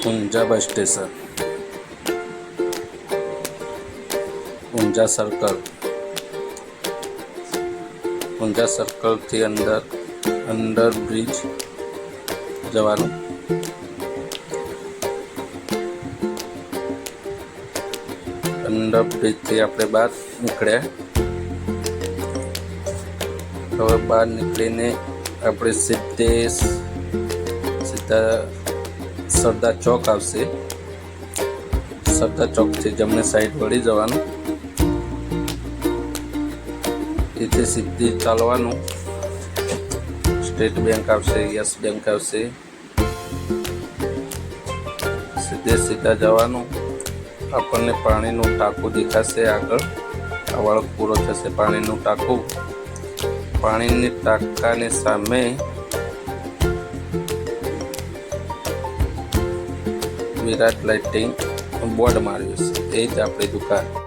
Unjha bus station, Unjha સર્કલથી under bridge જવાનું. Under બ્રિજથી આપણે બહાર નીકળ્યા. હવે બહાર નીકળીને આપણે સીધા સરદાર ચોક આવશે. સરદાર ચોકથી જમણી સાઈડ વળી જવાનું. તેથી સીધી ચાલવાનું. સ્ટેટ બેંક આવશે, યસ બેંક આવશે. સીધા જવાનું. આપણને પાણીનું ટાંકું દેખાશે આગળ. આ વાળો પૂરો થશે પાણીનું ટાંકું. પાણીની ટાંકાની સામે વિરાટ લાઇટિંગ બોર્ડ માર્યું છે. એ જ આપણી દુકાન.